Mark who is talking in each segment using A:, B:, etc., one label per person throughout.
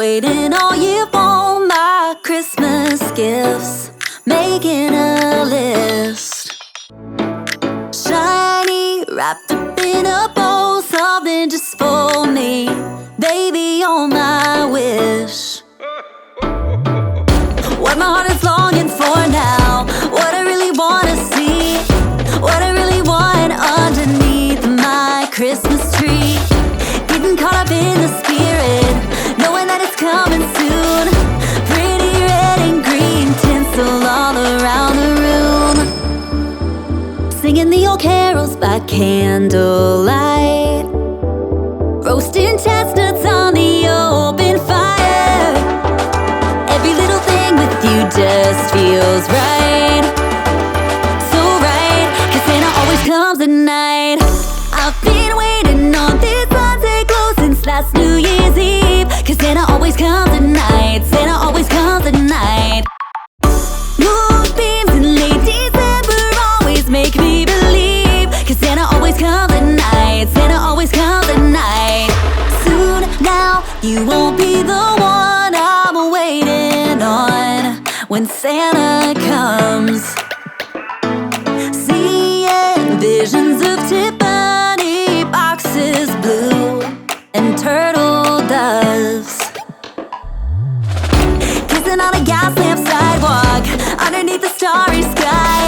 A: waiting all year for my Christmas gifts, making a list. Shiny, wrapped up in a bow, something just for me. Baby, you're my wish. What my heart is longing for now, what I really wanna see, what I really want underneath my Christmas tree. Getting caught up in the spirit, knowing that it's coming soon. Pretty red and green tinsel all around the room. Singing the old carols by candlelight, roasting chestnuts on the open fire. Every little thing with you just feels right. So right, 'cause Santa always comes at night. I've been waiting on this sunset glow since last New Year's Eve, 'cause Santa always comes at night. Santa always comes at night. Moonbeams in late December always make me believe, 'cause Santa always comes at night. Santa always comes at night. Soon now you won't be the one I'm waiting on when Santa comes. Seeing visions of Tiffany boxes, blue and turtle doves, kissing on a gas lamp sidewalk underneath the starry sky,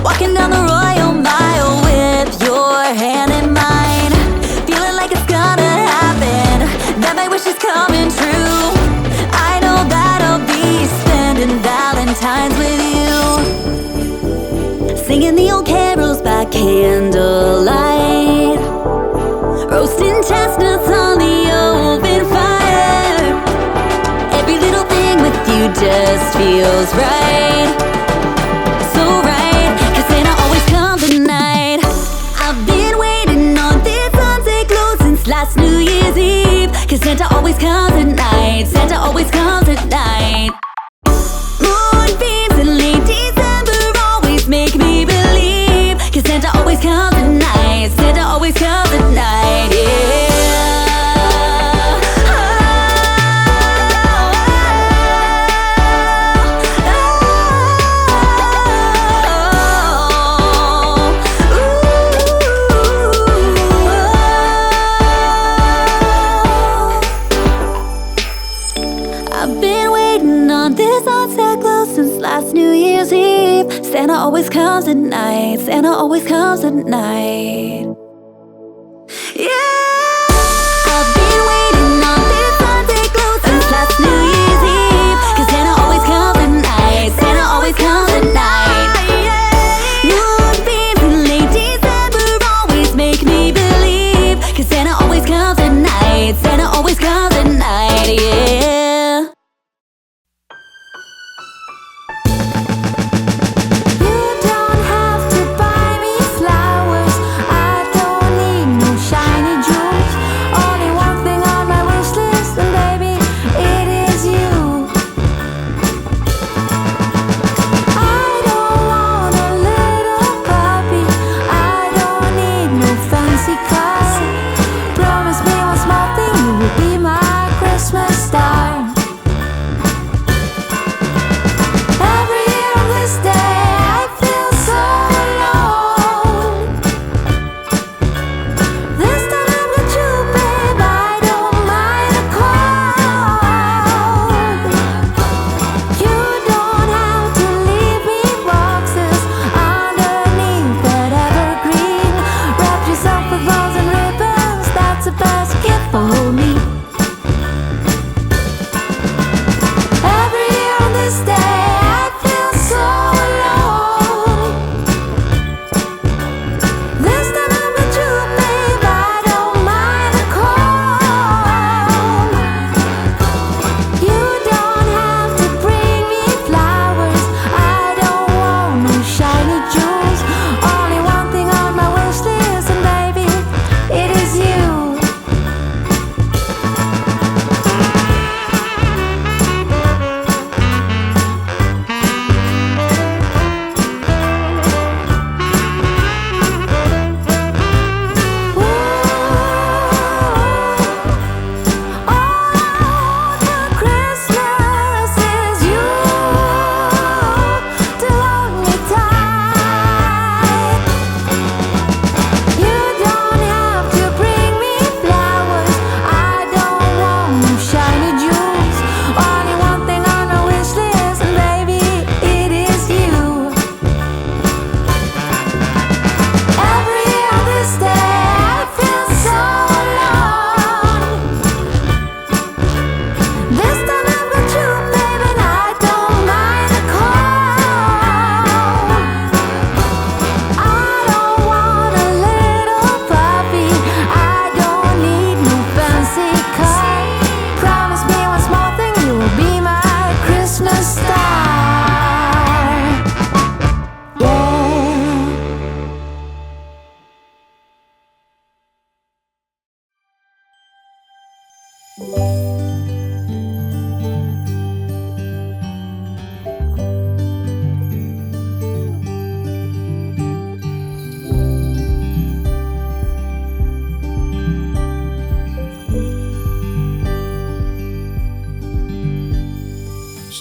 A: walking down the Royal Mile with your hand in mine, feeling like it's gonna happen, that my wish is coming true. I know that I'll be spending Valentine's with you, singing the old carols by candlelight, roasting chestnuts on the open fire. Every little thing with you just feels right. So right, 'cause Santa always comes at night. I've been waiting on this sunset glow since last New Year's Eve, 'cause Santa always comes at night. Santa always comes at night. Moonbeams in late December always make me believe, 'cause Santa always comes at night. Santa always comes at night, yeah. I've been waiting on this sunset glow since last New Year's Eve. Santa always comes at night. Santa always comes at night. Yeah, I've been waiting on this sunset glow since last New Year's Eve, 'cause Santa always comes at night. Santa always comes at night. Moonbeams in late December always make me believe, 'cause Santa always comes at night. Santa always comes at night, yeah.
B: You don't have to buy me flowers, I'd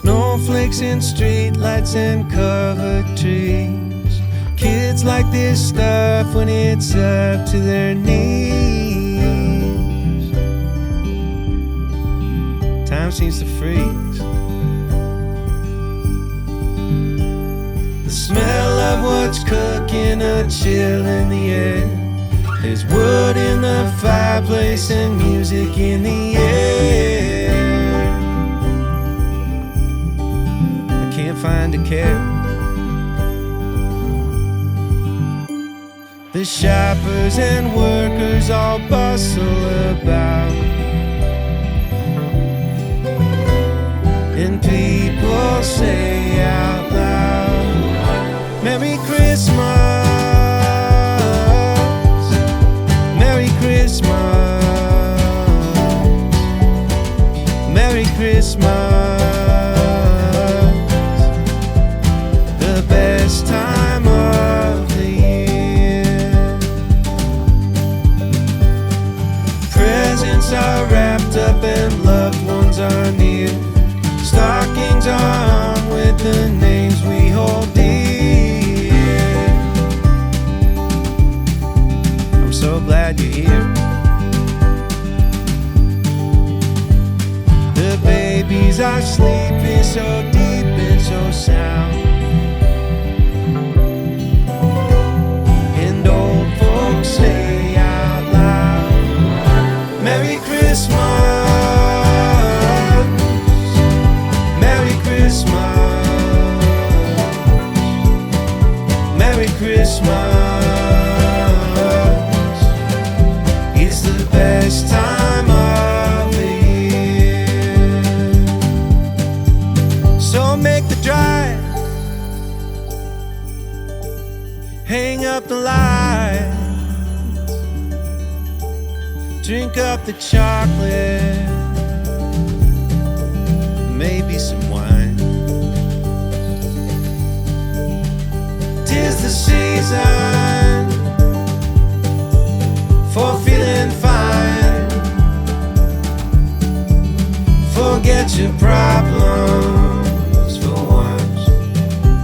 B: Snowflakes and streetlights and covered trees. Kids like this stuff when it's up to their knees. Time seems to freeze. The smell of what's cooking, a chill in the air. There's wood in the fireplace and music in the air. I can't find a care. The shoppers and workers all bustle about, and people say out loud, Merry Christmas, Merry Christmas, Merry Christmas. The best time of the year. Presents are wrapped up and loved ones are near. Stockings are hung with the names we hold dear. I'm so glad you're here. The babies are sleeping so deep and so sound, and old folks say out loud, Merry Christmas, Merry Christmas, Merry Christmas. It's the best time of the year. So make the drive, hang up the lights, drink up the chocolate, maybe some wine. 'Tis the season for feeling fine. Forget your problems for once,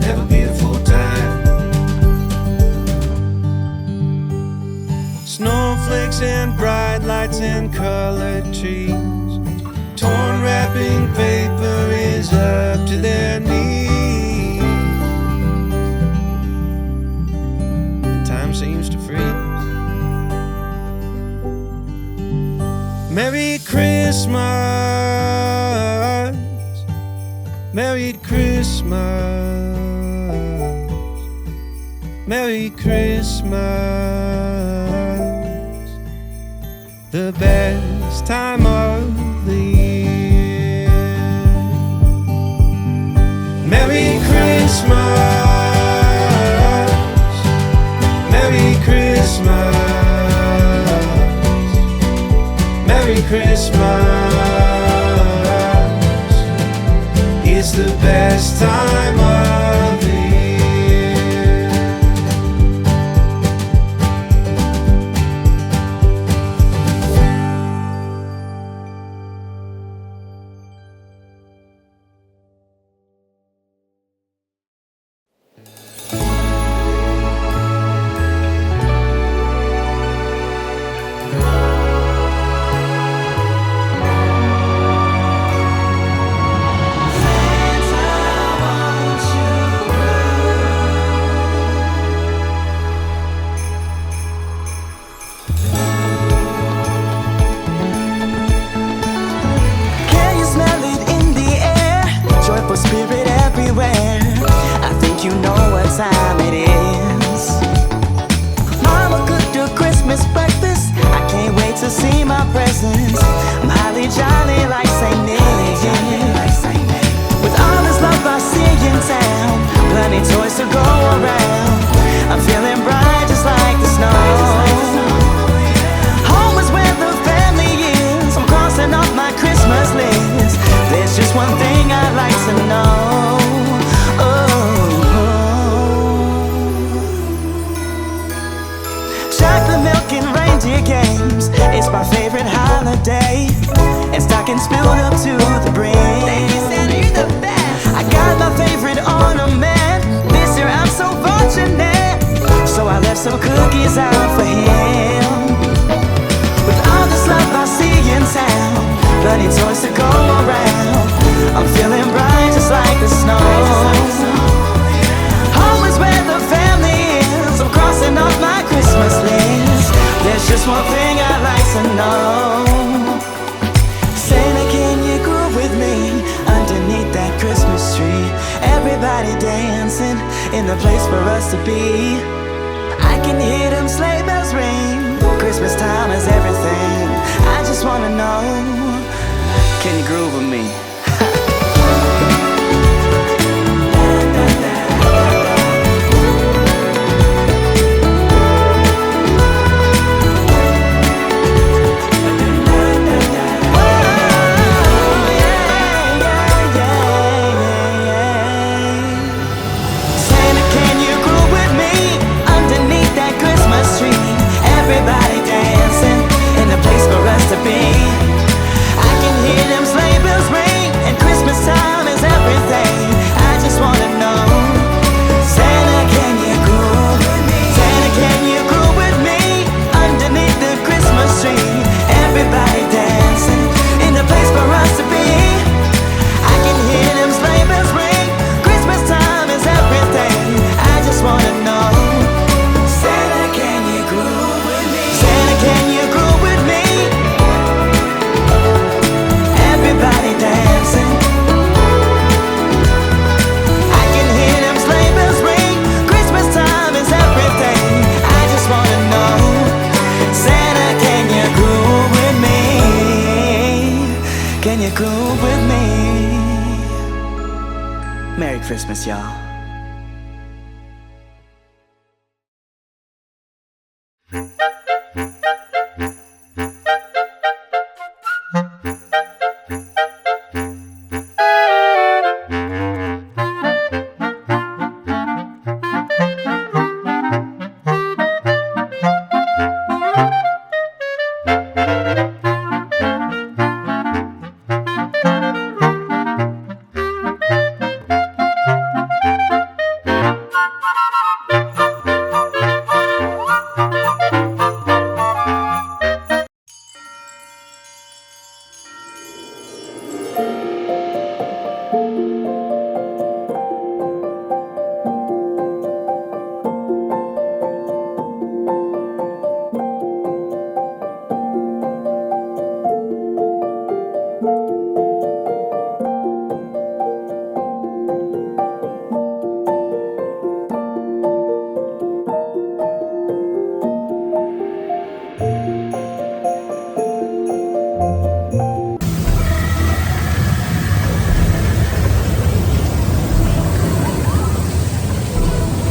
B: never be a full time. Snowflakes and bright lights and colored trees. Torn wrapping paper is up to their knees. Time seems to freeze. Merry Christmas, Merry Christmas, Merry Christmas. The best time of the year. Merry Christmas, Merry Christmas, Merry Christmas. It's the best time of the year.
C: a place for us to be. I can hear them sleigh bells ring. Christmas time is everything. I just wanna know, can you groove with me? Everybody dancing in the place for us to be. I can hear them sleigh bells ring, and Christmas time is everything. I just wanna know, Santa, can you groove with me? Santa, can you groove with me underneath the Christmas tree? Everybody dancing in the place for us to be. I can hear them sleigh bells ring. Christmas time is everything. I just wanna know, Santa, can you groove? Can you groove with me? Everybody dancing. I can hear them sleigh bells ring. Christmas time is everything. I just wanna know, Santa, can you groove with me? Can you groove with me? Merry Christmas, y'all.